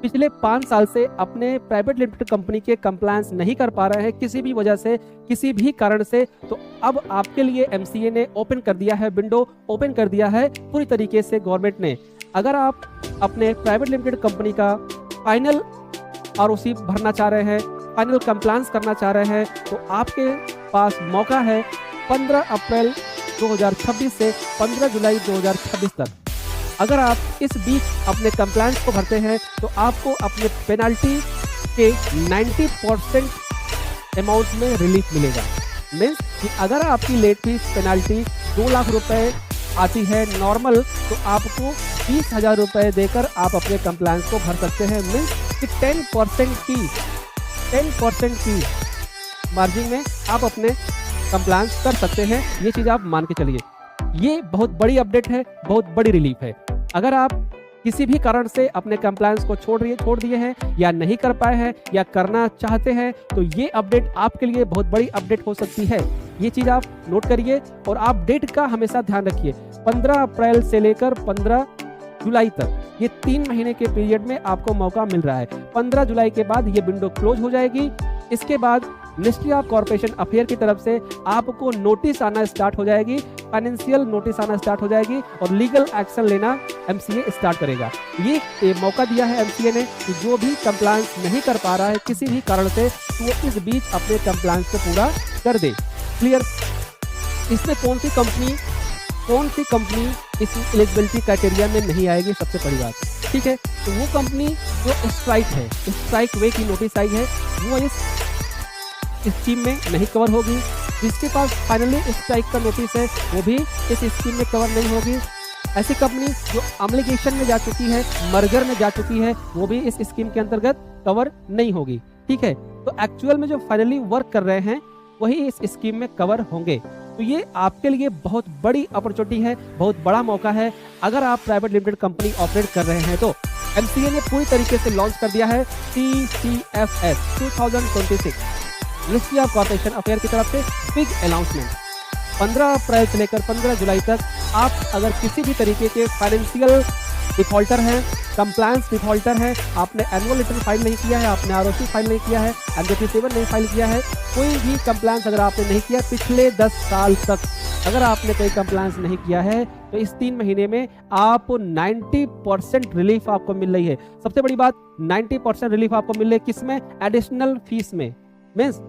पिछले 5 साल से अपने प्राइवेट लिमिटेड कंपनी के कंप्लायंस नहीं कर पा रहे हैं किसी भी वजह से, किसी भी कारण से, तो अब आपके लिए एमसीए ने ओपन कर दिया है, विंडो ओपन कर दिया है पूरी तरीके से गवर्नमेंट ने। अगर आप अपने प्राइवेट लिमिटेड कंपनी का फाइनल आरओसी भरना चाह रहे हैं, फाइनल कंप्लायंस करना चाह रहे हैं, तो आपके पास मौका है 15 अप्रैल 2026 से 15 जुलाई 2026 तक। अगर आप इस बीच अपने कंप्लायंस को भरते हैं तो आपको अपने पेनल्टी के 90% अमाउंट में रिलीफ मिलेगा। मीन्स कि अगर आपकी लेट फीस पेनल्टी 2 लाख रुपए आती है नॉर्मल, तो आपको 20,000 रुपए देकर आप अपने कंप्लायंस को भर सकते हैं। मीन्स कि 10% की मार्जिन में आप अपने कंप्लायंस कर सकते हैं। ये चीज़ आप मान के चलिए, ये बहुत बड़ी अपडेट है, बहुत बड़ी रिलीफ है। अगर आप किसी भी कारण से अपने कंप्लायंस को छोड़ दिए हैं या नहीं कर पाए हैं या करना चाहते हैं, तो ये अपडेट आपके लिए बहुत बड़ी अपडेट हो सकती है। ये चीज़ आप नोट करिए और आप डेट का हमेशा ध्यान रखिए। 15 अप्रैल से लेकर 15 जुलाई तक, ये 3 महीने के पीरियड में आपको मौका मिल रहा है। 15 जुलाई के बाद ये विंडो क्लोज हो जाएगी। इसके बाद मिनिस्ट्री ऑफ कॉर्पोरेशन अफेयर की तरफ से आपको नोटिस आना स्टार्ट हो जाएगी, फाइनेंशियल नोटिस आना स्टार्ट हो जाएगी और लीगल एक्शन लेना एमसीए स्टार्ट करेगा। ये मौका दिया है एमसीए ने कि जो भी कंप्लायंस नहीं कर पा रहा है किसी भी कारण से, तो वो इस बीच अपने कंप्लायंस को पूरा कर दे। क्लियर? इसमें कौन सी कंपनी इस एलिजिबिलिटी क्राइटेरिया में नहीं आएगी, सबसे बड़ी बात, ठीक है? तो वो कंपनी जो स्ट्राइक वे की नोटिस आई है, वो इस स्कीम में नहीं कवर होगी। जिसके पास फाइनली स्ट्राइक का नोटिस है, वो भी इस स्कीम में कवर नहीं होगी। ऐसी कंपनी जो एप्लीकेशन में जा चुकी है, मर्जर में जा चुकी है, वो भी इस स्कीम के अंतर्गत कवर नहीं होगी, ठीक है? तो एक्चुअल में जो फाइनली वर्क कर रहे हैं वही इस स्कीम में कवर होंगे। तो ये आपके लिए बहुत बड़ी अपॉर्चुनिटी है, बहुत बड़ा मौका है। अगर आप प्राइवेट लिमिटेड कंपनी ऑपरेट कर रहे हैं तो एमसीए ने पूरी तरीके से लॉन्च कर दिया है TCFS 2026, ministry of corporation affair की तरफ से बिग अनाउंसमेंट। 15 अप्रैल से लेकर 15 जुलाई तक आप अगर किसी भी तरीके के फाइनेंशियल डिफॉल्टर हैं, कंप्लायंस डिफॉल्टर हैं, आपने एनुअल रिटर्न फाइल नहीं किया है, आपने आरओसी फाइल नहीं किया है, NW7 नहीं फाइल किया है, कोई भी कंप्लायंस अगर आपने नहीं किया पिछले 10 साल तक, अगर आपने कोई कंप्लायंस नहीं किया है, तो इस 3 महीने में आप 90% रिलीफ आपको मिल रही है। सबसे बड़ी बात, 90% रिलीफ आपको मिल रही है किसमें? एडिशनल फीस में। मीन्स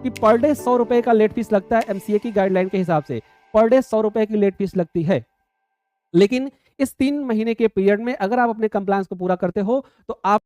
कि पर डे 100 रुपए का लेट फीस लगता है एमसीए की गाइडलाइन के हिसाब से, पर डे 100 रुपए की लेट फीस लगती है। लेकिन इस 3 महीने के पीरियड में अगर आप अपने कंप्लायंस को पूरा करते हो तो आप